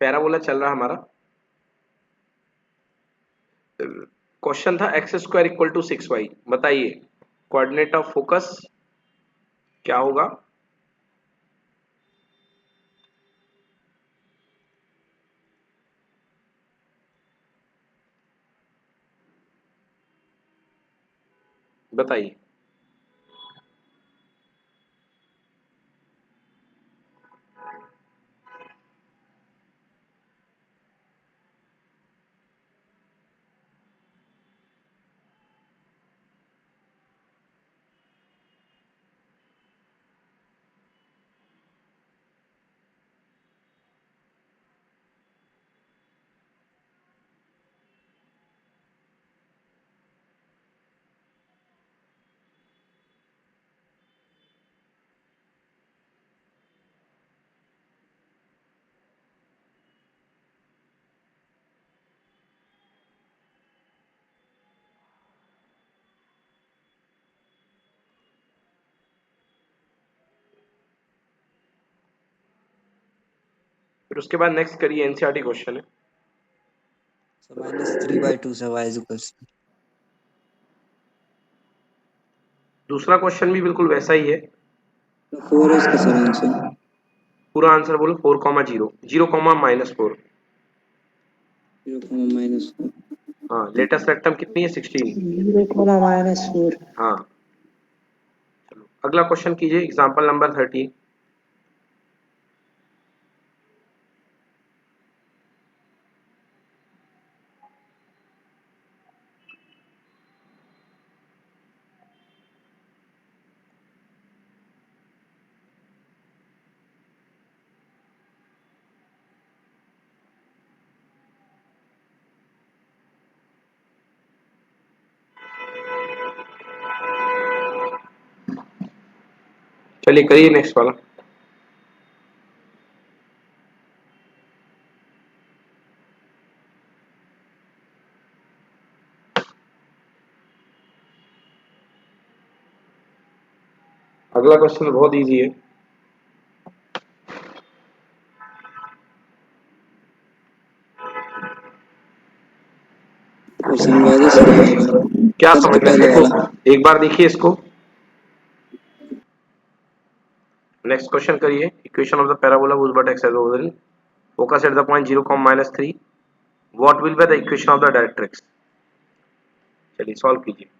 Parabola चल रहा हमारा। क्वेश्चन था x square equal to 6y, बताइए कोऑर्डिनेट ऑफ फोकस क्या होगा? बताइए। फिर उसके बाद नेक्स्ट करिए, एनसीईआरटी क्वेश्चन है। -3/2 से y इक्वल्स। दूसरा क्वेश्चन भी बिल्कुल वैसा ही है। 4 है इसका सर आंसर। पूरा आंसर बोलो। 4,0 0, -4। 0, हाँ, लेटेस्ट रेक्टम कितनी है? 16। 0, -4। हाँ, चलो अगला क्वेश्चन कीजिए, एग्जांपल नंबर 13। चलिए करिए नेक्स्ट वाला। अगला क्वेश्चन बहुत इजी है। समझा दो सर ये वाला। क्या फर्स्ट समझ में? पहले देखो वाला। एक बार देखिए इसको। नेक्स्ट क्वेश्चन करिए। Equation of the parabola whose vertex is opposite, focus at the point 0, -3, what will be the equation of the directrix? चलिए सॉल्व कीजिए।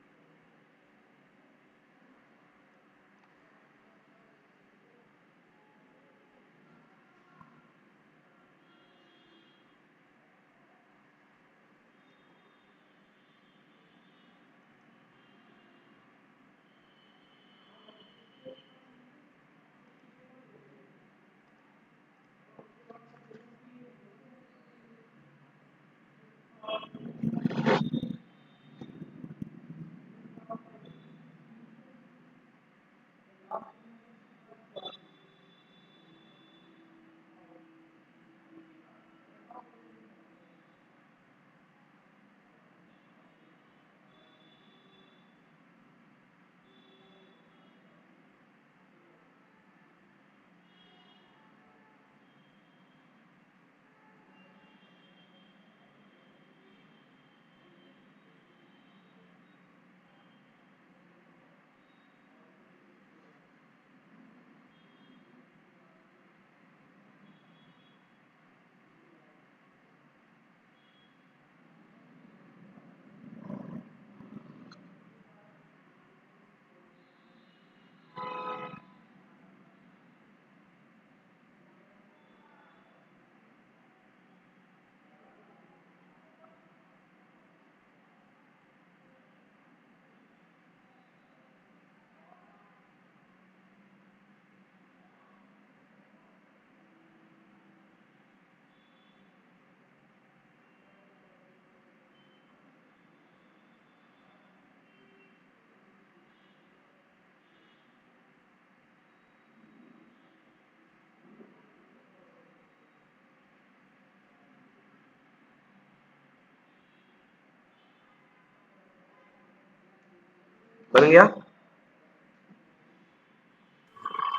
बन गया?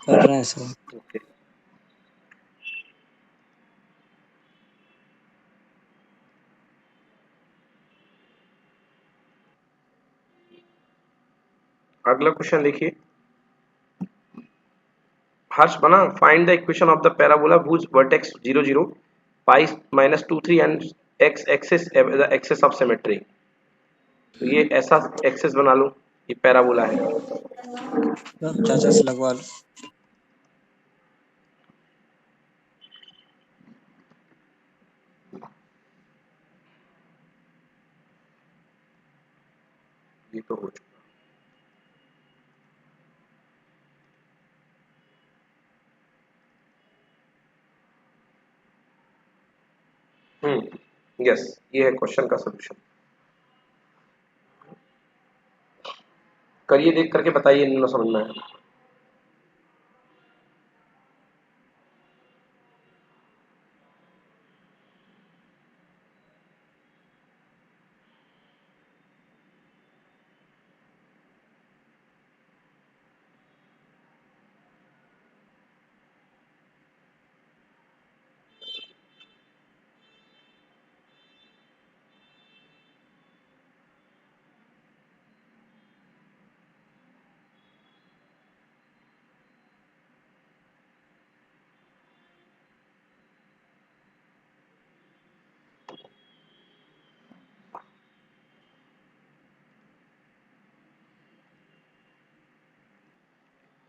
कर रहे हैं सर। ओके। अगला क्वेश्चन देखिए, हर्ष बना, find the equation of the parabola whose vertex 0 0 pi minus 2 3 and x axis the axis of symmetry। तो ये ऐसा एक्सेस बना लो, ये पैराबोला है। तो चाचा से लगवा लो। ये तो हो चुका। यस, ये है क्वेश्चन का सोल्यूशन। करिए, देख करके बताइए, ना समझना है।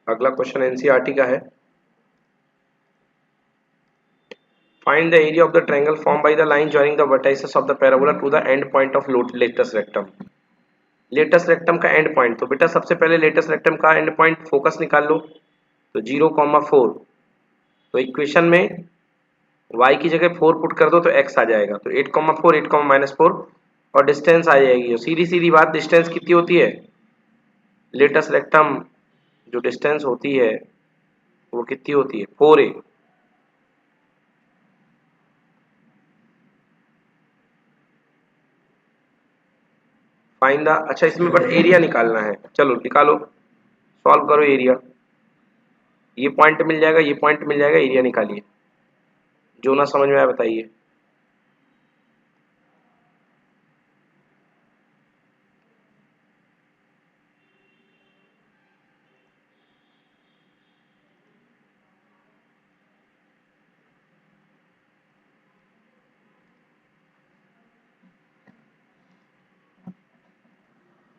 अगला क्वेश्चन एनसीईआरटी का है। Find the area of the triangle formed by the line joining the vertices of the parabola to the end point of latus rectum। Latus rectum का एंड पॉइंट, तो बेटा सबसे पहले लेटस रेक्टम का end point focus निकाल लो, तो 0,4। तो इक्वेशन में y की जगह 4 पुट कर दो तो x आ जाएगा, तो 8,4 8,-4 और डिस्टेंस आ जाएगी। और सीधी सीधी बात, डिस्टेंस कितनी होती है लेटस रेक्टम, जो डिस्टेंस होती है वो कितनी होती है 4a। फाइंड द, अच्छा इसमें बट एरिया निकालना है, चलो निकालो, सॉल्व करो एरिया। ये पॉइंट मिल जाएगा, ये पॉइंट मिल जाएगा, एरिया निकालिए, जो ना समझ में आया बताइए।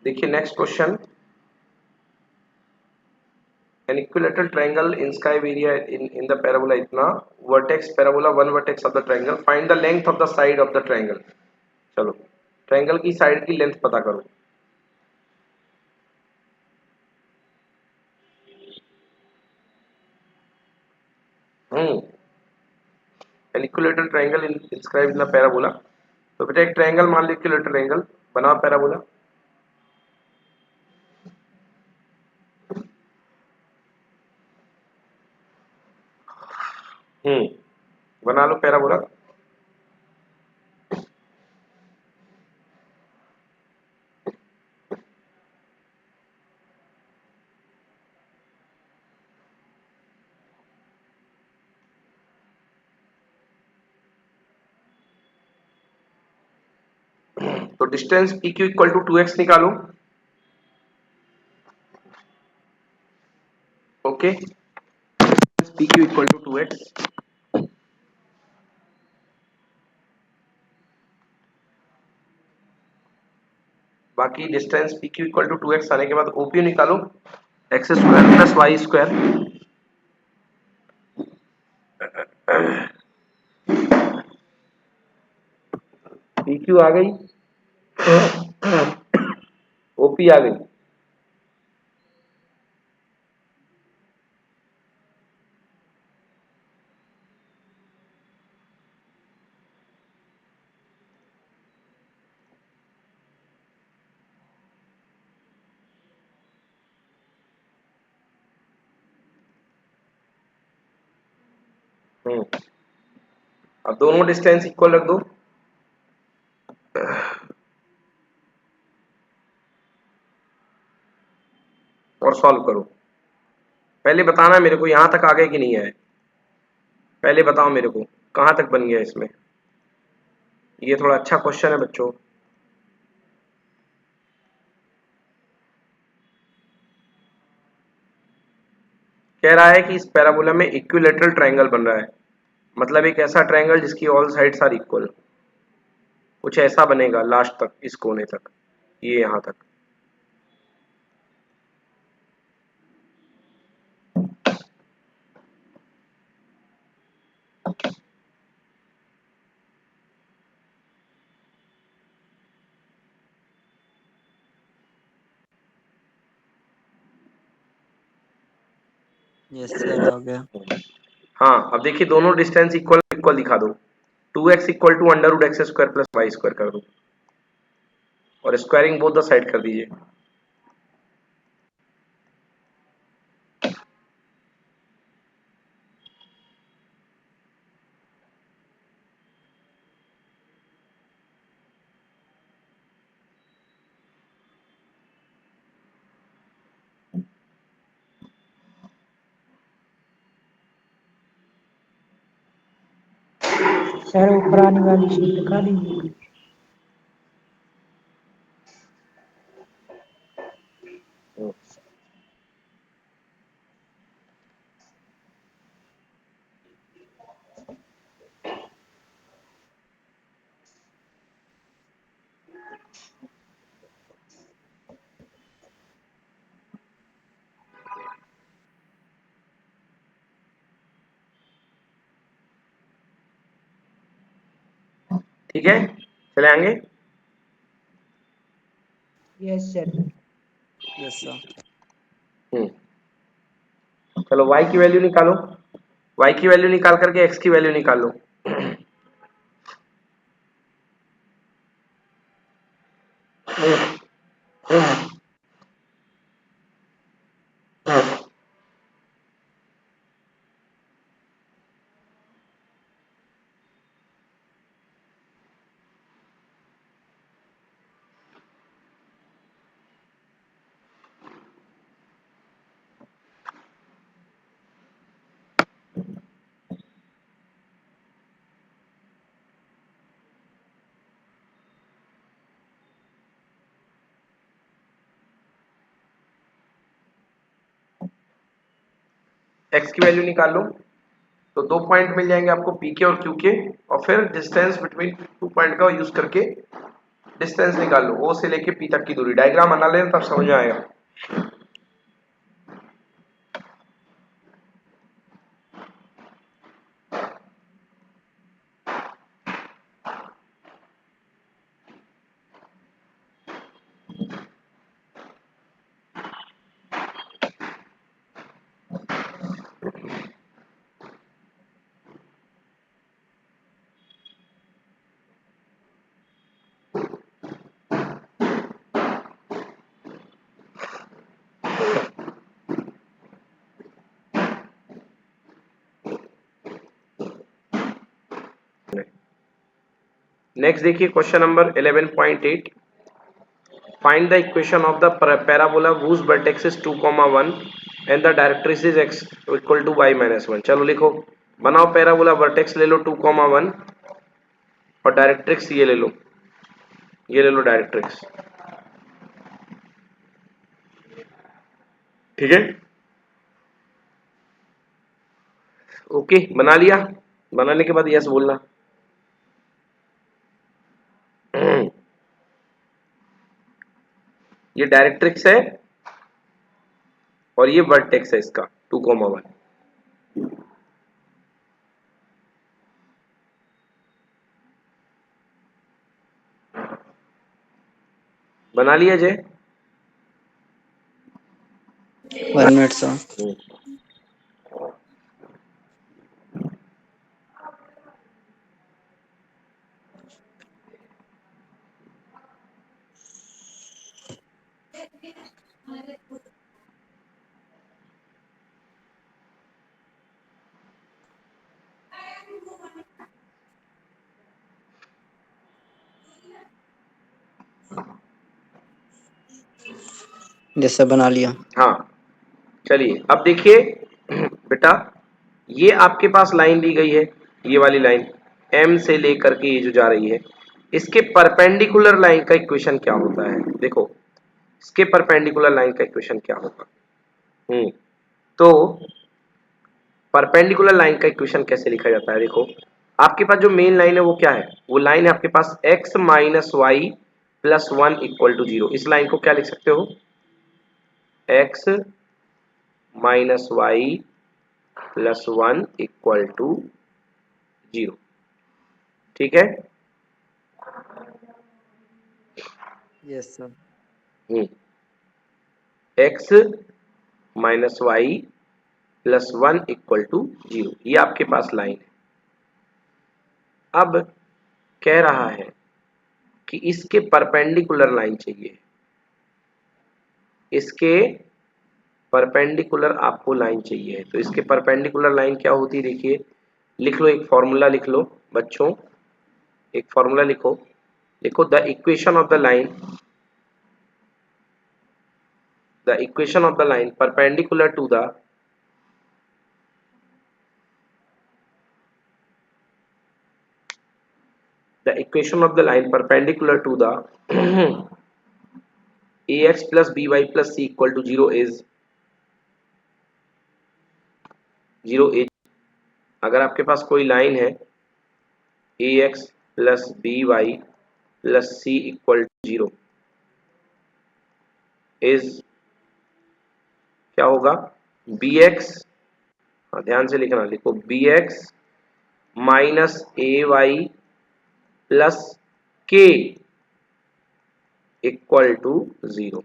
देखिए next question, an equilateral triangle inscribe area in the parabola इतना, vertex parabola one vertex of the triangle, find the length of the side of the triangle। चलो ट्रायंगल की साइड की लेंथ पता करो। an equilateral triangle inscribed in the parabola, तो बेटा एक triangle मान लो, इक्विलेटरल ट्रायंगल बनाओ पैराबोला। बना लो पैराबोला। तो distance P Q equal to 2x निकालो। Okay, P Q equal to 2x। बाकी distance P Q equal to 2x आने के बाद ओपी निकालो, x square plus Y square. P Q आ गई, ओपी आ गई। अब दोनों डिस्टेंस इक्वल रख दो, और सॉल्व करो। पहले बताना मेरे को यहां तक आ गए कि नहीं आए, पहले बताओ मेरे को कहां तक बन गया इसमें। ये थोड़ा अच्छा क्वेश्चन है बच्चों। कह रहा है कि इस पैराबोला में इक्विलेटरल ट्रायंगल बन रहा है, मतलब एक ऐसा ट्रायंगल जिसकी ऑल साइड्स आर इक्वल, कुछ ऐसा बनेगा लास्ट तक, इस कोने तक, ये यहां तक। यस सर, हो गया। हाँ, अब देखिए दोनों डिस्टेंस इक्वल इक्वल दिखा दो। 2x equal to under root X square plus Y square कर दो और स्क्वायरिंग बोथ द साइड कर दीजिए। सर वो पुरानी वाली शीट दिखा दीजिए। ठीक है, चले आएंगे। Yes sir. Yes sir. चलो y की वैल्यू निकालो, y की वैल्यू निकाल करके x की वैल्यू निकाल लो। x की वैल्यू निकाल लो, तो 2 पॉइंट मिल जाएंगे आपको पी के और क्यू के, और फिर डिस्टेंस बिटवीन 2 पॉइंट का यूज करके डिस्टेंस निकाल लो, ओ से लेके पी तक की दूरी। डायग्राम बना लेना तब समझ में आएगा। नेक्स्ट देखिए question number 11.8, find the equation of the parabola whose vertex is 2,1 and the directrix is x equal to y minus 1। चलो लिखो, बनाओ पैराबोला, वर्टेक्स ले लो 2,1 और डायरेक्ट्रिक्स ये ले लो, ये ले लो डायरेक्ट्रिक्स। ठीक है, ओके, बना लिया। बनाने के बाद यस बोलना। ये डायरेक्ट्रिक्स है और ये वर्टेक्स है इसका 2,1। बना लिया जय? 1 मिनट सर। जैसे बना लिया। हाँ, चलिए अब देखिए बेटा, ये आपके पास लाइन दी गई है, ये वाली लाइन M से लेकर के ये जो जा रही है, इसके परपेंडिकुलर लाइन का इक्वेशन क्या होता है? देखो, इसके परपेंडिकुलर लाइन का इक्वेशन क्या होगा? तो परपेंडिकुलर लाइन का इक्वेशन कैसे लिखा जाता है। देखो आपके पास जो मेन लाइन है वो क्या है, वो लाइन है आपके पास x minus y plus 1 equal to 0। इस लाइन को क्या लिख सकते हो, x minus y plus 1 equal to 0। ठीक है। Yes sir. x minus y plus 1 equal to 0, ये आपके पास लाइन है। अब कह रहा है कि इसके परपेंडिकुलर लाइन चाहिए, इसके परपेंडिकुलर आपको लाइन चाहिए। तो इसके परपेंडिकुलर लाइन क्या होती है, देखिए लिख लो, एक फॉर्मूला लिख लो बच्चों, एक फॉर्मूला लिखो, लिखो the equation of the line, the equation of the line perpendicular to the equation of the line perpendicular to the ax plus by plus c equal to 0 is 0 is, अगर आपके पास कोई line है ax plus by plus c equal to 0 is क्या होगा, bx, ध्यान से लिखना, लिखो bx minus ay plus k equal to 0।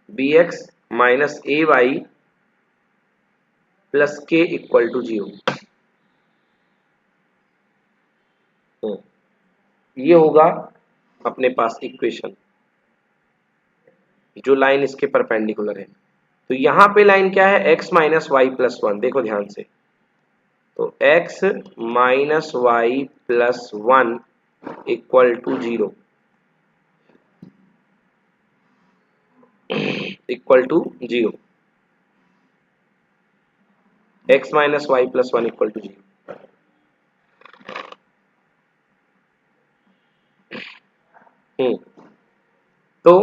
bx minus ay plus k equal to 0, ये होगा अपने पास इक्वेशन, जो लाइन इसके परपेंडिकुलर है। तो यहाँ पे लाइन क्या है, x माइनस वाई प्लस 1, देखो ध्यान से, तो x minus y plus 1 equal to 0, equal to 0, x minus y plus 1 equal to 0। तो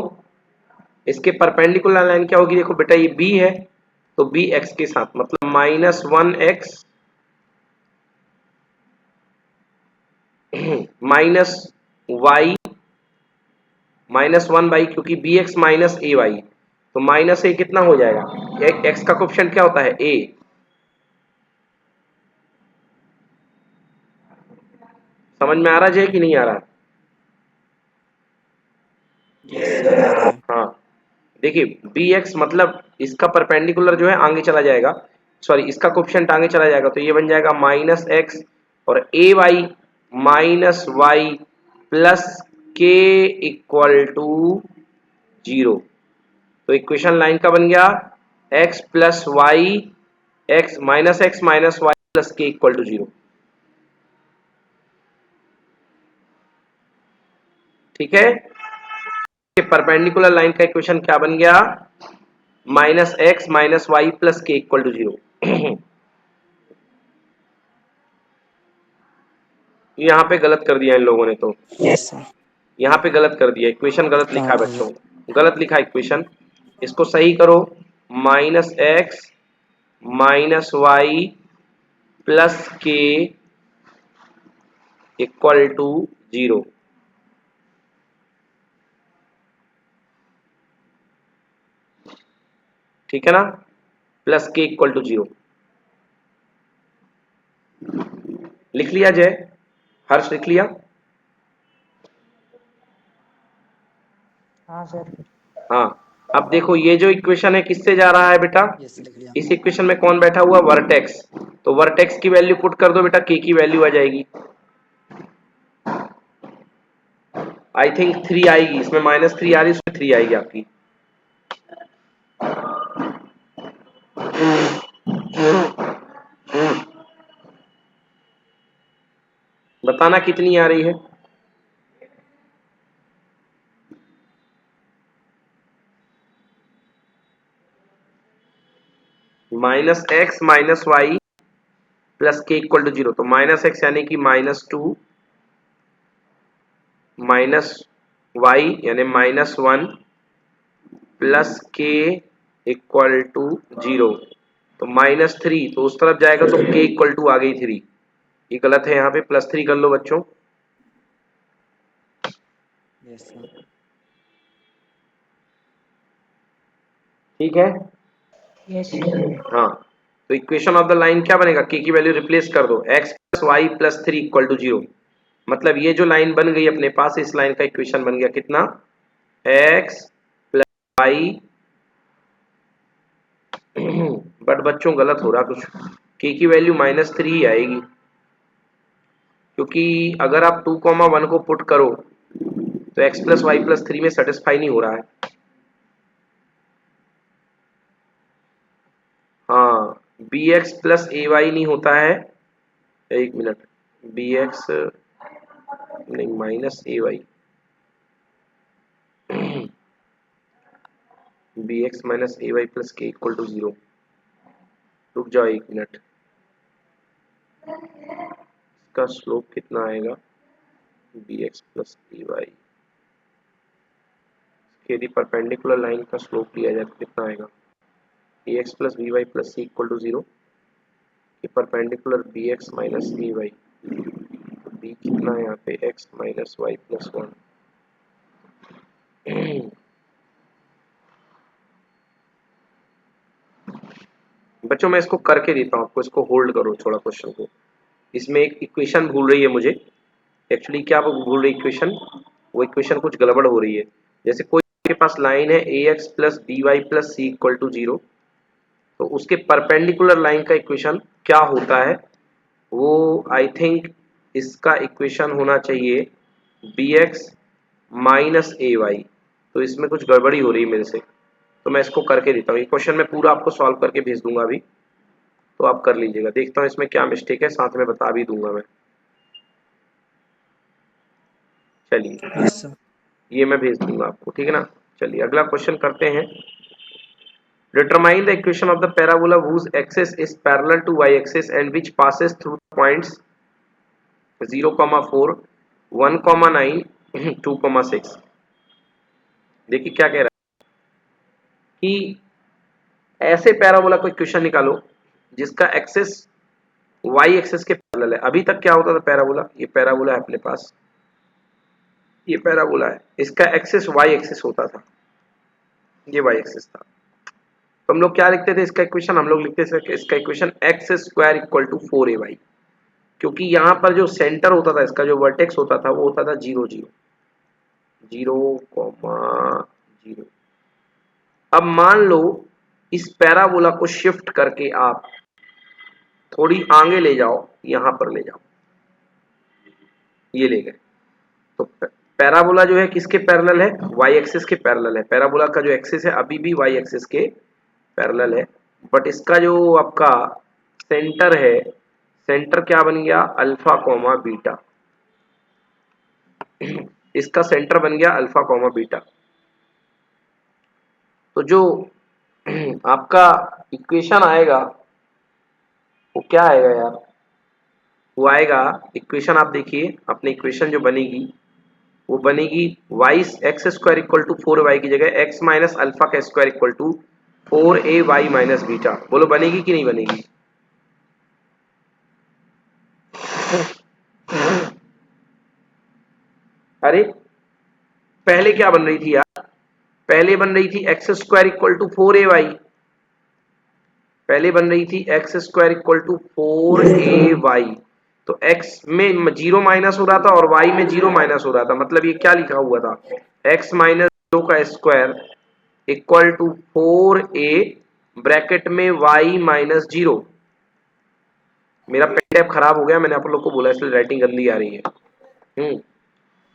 इसके परपेंडिकुलर लाइन क्या होगी, देखो बेटा ये b है, तो b x के साथ, मतलब minus 1x minus y minus 1 by, क्योंकि b x minus a y, तो माइनस ए कितना हो जाएगा, एक्स का कोएफिशिएंट क्या होता है, ए। समझ में आ रहा है कि नहीं आ रहा। यस सर आ रहा है। हाँ देखिए बी एक्स मतलब इसका परपेंडिकुलर जो है आगे चला जाएगा, सॉरी इसका कोएफिशिएंट आगे चला जाएगा, तो ये बन जाएगा माइनस एक्स, और a y minus y plus k equal to 0। तो इक्वेशन लाइन का बन गया x plus y, x minus y plus k equal to 0। ठीक है, परपेंडिकुलर लाइन का इक्वेशन क्या बन गया, minus x minus y plus k equal to 0। यहाँ पे गलत कर दिया इन लोगों ने, तो यस सर। यहाँ पे गलत कर दिया, इक्वेशन गलत लिखा है कहाँ पे बच्चों, गलत लिखा इक्वेशन, इसको सही करो, minus x minus y plus k equal to 0। ठीक है ना, प्लस के इक्वल टू 0 लिख लिया जय, हर्ष लिख लिया। हाँ सर। हाँ अब देखो ये जो इक्वेशन है किससे जा रहा है बेटा, यस लिख लिया। इस इक्वेशन में कौन बैठा हुआ, वर्टेक्स, तो वर्टेक्स की वैल्यू पुट कर दो बेटा, के की वैल्यू आ जाएगी, आई थिंक 3 आएगी, इसमें -3 आ रही है, उसमें 3 आएगी आपकी। बताना कितनी आ रही है, minus x minus y plus k equal to 0, तो माइनस एक्स यानी कि -2 माइनस वाई यानी -1 प्लस के इक्वल टू 0, तो -3, तो उस तरफ जाएगा तो के इक्वल टू आ गई 3, ये गलत है, यहाँ पे +3 कर लो बच्चों। Yes sir. ठीक है, Yes, sir. हाँ, तो इक्वेशन ऑफ द लाइन क्या बनेगा, के की वैल्यू रिप्लेस कर दो, x plus y plus 3 equal to 0, मतलब ये जो लाइन बन गई अपने पास, इस लाइन का इक्वेशन बन गया कितना, x प्लस वाई बट बच्चों गलत हो रहा कुछ, के की वैल्यू -3 ही आएगी, क्योंकि अगर आप 2,1 को पुट करो तो x प्लस वाई प्लस 3 में सेटिस्फाई नहीं हो रहा है। हाँ, bx प्लस ए वाई नहीं होता है, एक मिनट, bx नहीं minus a Y, bx minus a Y plus k equal to 0, रुक जाओ एक मिनट, इसका स्लोप कितना आएगा, bx प्लस ए वाई, यदि परपेंडिकुलर लाइन का स्लोप लिया जाए तो कितना आएगा, ax plus b y plus c equal to 0, ये perpendicular bx minus a y, b कितना है यहाँ पे, x माइनस वाई प्लस 1, बच्चों मैं इसको करके देता हूँ आपको, इसको होल्ड करो थोड़ा क्वेश्चन को, इसमें एक इक्वेशन भूल रही है मुझे, एक्चुअली क्या वो भूल रही इक्वेशन, वो इक्वेशन कुछ गड़बड़ हो रही है, जैसे कोई के पास लाइन है ax plus b y plus c equal to 0, तो उसके परपेंडिकुलर लाइन का इक्वेशन क्या होता है, वो आई थिंक इसका इक्वेशन होना चाहिए bx माइनस ए वाई, तो इसमें कुछ गड़बड़ी हो रही है मेरे से, तो मैं इसको करके देता हूँ, ये क्वेश्चन मैं पूरा आपको सॉल्व करके भेज दूंगा अभी, तो आप कर लीजिएगा, देखता हूँ इसमें क्या मिस्टेक है, साथ में बता भी दूंगा मैं, चलिए यस सर। ये मैं भेज दूंगा आपको, ठीक है ना। चलिए अगला क्वेश्चन करते हैं, determine the equation of the parabola whose axis is parallel to y axis and which passes through points 0,4 1,9 2,6। देखिए क्या कह रहा है कि ऐसे पैराबोला को इक्वेशन निकालो जिसका एक्सिस y एक्सिस के पैरेलल है। अभी तक क्या होता था पैराबोला, ये पैराबोला है अपने पास, ये पैराबोला है, इसका एक्सिस y एक्सिस होता था, ये y एक्सिस था, तो हम लोग क्या लिखते थे इसका इक्वेशन, हम लोग लिखते थे इसका equation x square equal to 4ay, क्योंकि यहाँ पर जो सेंटर होता था, इसका जो वर्टेक्स होता था वो होता था 0 0 0,0। अब मान लो इस पैराबोला को शिफ्ट करके आप थोड़ी आगे ले जाओ, यहां पर ले जाओ, ये ले गए, तो पैराबोला जो है किसके पैरेलल है, y एक्सिस के पैरेलल है, पैराबोला का जो एक्सिस है अभी भी y एक्सिस के पैरेलल है, बट इसका जो आपका सेंटर है, सेंटर क्या बन गया, अल्फा कॉमा बीटा, इसका सेंटर बन गया अल्फा कॉमा बीटा, तो जो आपका इक्वेशन आएगा वो क्या आएगा यार, वो आएगा इक्वेशन, आप देखिए अपनी इक्वेशन जो बनेगी वो बनेगी y x square equal to 4y की जगह x माइनस अल्फा का square equal to 4ay minus beta, बोलो बनेगी कि नहीं बनेगी, अरे पहले क्या बन रही थी यार, पहले बन रही थी x square equal to 4ay, पहले बन रही थी x square equal to 4ay, तो x में 0 माइनस हो रहा था और y में 0 माइनस हो रहा था, मतलब ये क्या लिखा हुआ था, x माइनस 0 का square equal to 4a bracket में y माइनस 0, मेरा पेन टैब खराब हो गया, मैंने आप लोग को बोला इसलिए राइटिंग गंदी आ रही है।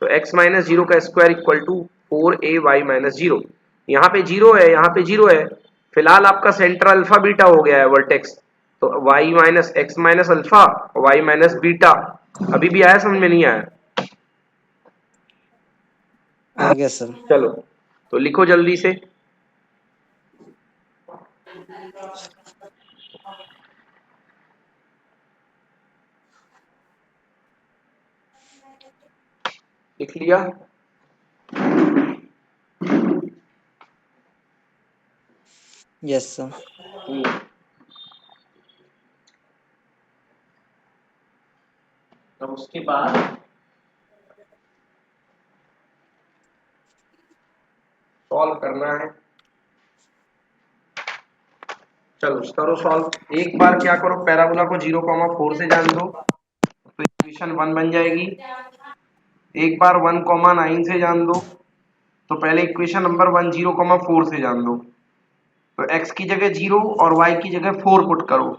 तो x माइनस 0 का square equal to 4ay minus 0, यहाँ पे 0 है, यहाँ पे 0 है, फिलहाल आपका सेंटर अल्फा बीटा हो गया है वर्टेक्स, तो y minus x minus alpha y minus beta, अभी भी आया, समझ में नहीं आया, आ गया सर। चलो तो लिखो जल्दी से, लिख लिया, Yes, sir. तो उसके बाद सॉल्व करना है। चलो करो सॉल्व। एक बार क्या करो, पैराबोला को 0,4 से जान दो तो इक्वेशन 1 बन जाएगी। एक बार 1,9 से जान दो तो पहले इक्वेशन नंबर 1 0,4 से जान दो। तो x की जगह 0 और y की जगह 4 पुट करो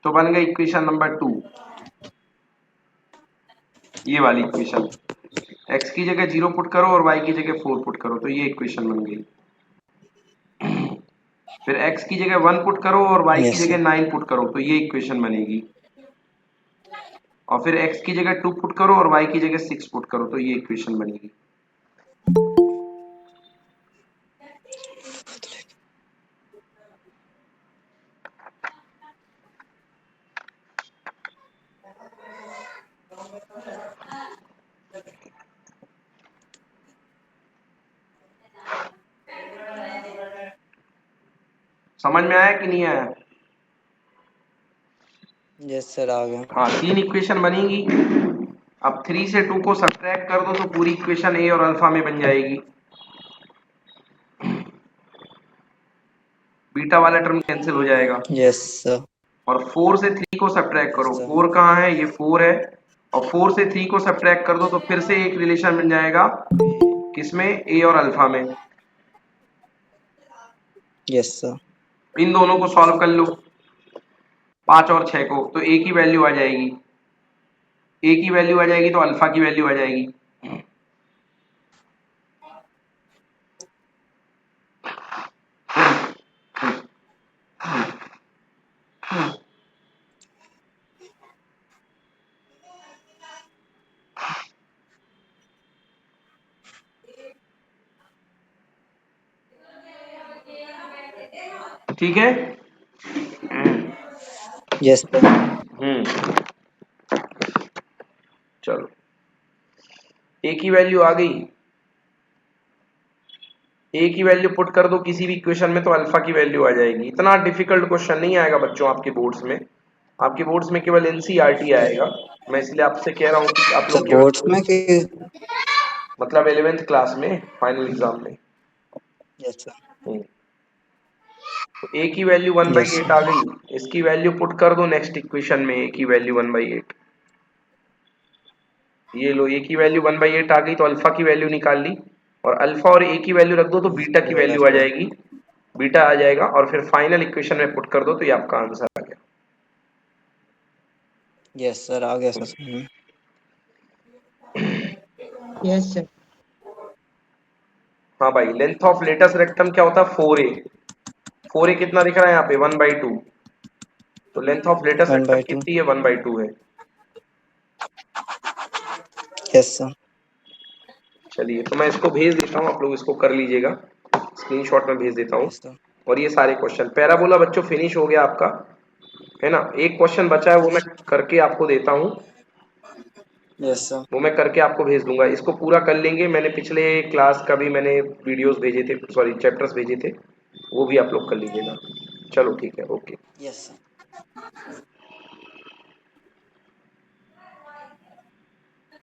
तो बन गई इक्वेशन नंबर 2। ये वाली इक्वेशन, x की जगह 0 पुट करो और y की जगह 4 पुट करो तो ये इक्वेशन बन गई। फिर x की जगह 1 पुट करो और y की Yes, जगह sir. 9 पुट करो तो ये इक्वेशन बनेगी। और फिर x की जगह 2 पुट करो और y की जगह 6 पुट करो तो ये इक्वेशन बनेगी। समझ में आया कि नहीं आया? Yes, sir. आ गया। हाँ, 3 इक्वेशन बनेगी। अब 3 से 2 को सब्ट्रैक्ट कर दो तो पूरी इक्वेशन a और अल्फा में बन जाएगी। बीटा वाला टर्म कैंसिल हो जाएगा। Yes, sir. और 4 से 3 को सब्ट्रैक्ट करो। Yes, sir. 4 कहाँ है? ये 4 है। और 4 से 3 को सब्ट्रैक्ट कर दो तो फिर से एक रिलेशन बन जाएगा। किसमें? a और अल्फा में। Yes, sir. इन दोनों को सॉल्व कर लो, 5 और 6 को, तो a की वैल्यू आ जाएगी। a की वैल्यू आ जाएगी तो अल्फा की वैल्यू आ जाएगी। ठीक है? Yes, sir. चलो, a की वैल्यू आ गई। a की वैल्यू पुट कर दो किसी भी इक्वेशन में तो अल्फा की वैल्यू आ जाएगी। इतना डिफिकल्ट क्वेश्चन नहीं आएगा बच्चों आपके बोर्ड्स में। आपके बोर्ड्स में केवल एनसीईआरटी आएगा। मैं इसलिए आपसे कह रहा हूँ कि आप सर लोग बोर्ड्स केवल में कि मतलब 11th क्लास में फाइनल एग्जाम में। Yes sir. तो a की वैल्यू 1/8 यस आ सर। गई। इसकी वैल्यू पुट कर दो नेक्स्ट इक्वेशन में, a की वैल्यू 1/8। ये लो, a की वैल्यू 1/8 आ गई तो अल्फा की वैल्यू निकाल ली। और अल्फा और a की वैल्यू रख दो तो बीटा की वैल्यू आ जाएगी। बीटा आ जाएगा और फिर फाइनल इक्वेशन में पुट कर दो तो ये आपका आंसर आ गया। यस सर, आ गया सर। Yes, sir. हाँ भाई, लेंथ ऑफ लेटस रेक्टम क्या होता है? 4a। 4a कितना दिख रहा है यहाँ पे? 1/2। तो लेंथ ऑफ लेटस रेक्टम 1/2। कितनी है? 1/2 है। Yes sir. चलिए, तो मैं इसको भेज देता हूँ, आप लोग इसको कर लीजिएगा। स्क्रीनशॉट में भेज देता हूँ। Yes sir. और ये सारे क्वेश्चन पैराबोला बच्चों फिनिश हो गया आपका, है ना? एक क्वेश्चन बचा है वो मैं करके आपको देता हूँ। Yes sir. वो मैं करके आपको भेज दूंगा। इसको पूरा कर लेंगे। मैंने पिछले क्लास का भी मैंने वीडियोस भेजे थे, सॉरी चैप्टर्स भेजे थे, वो भी आप लोग कर लीजिएगा। चलो ठीक है, ओके। Yes sir.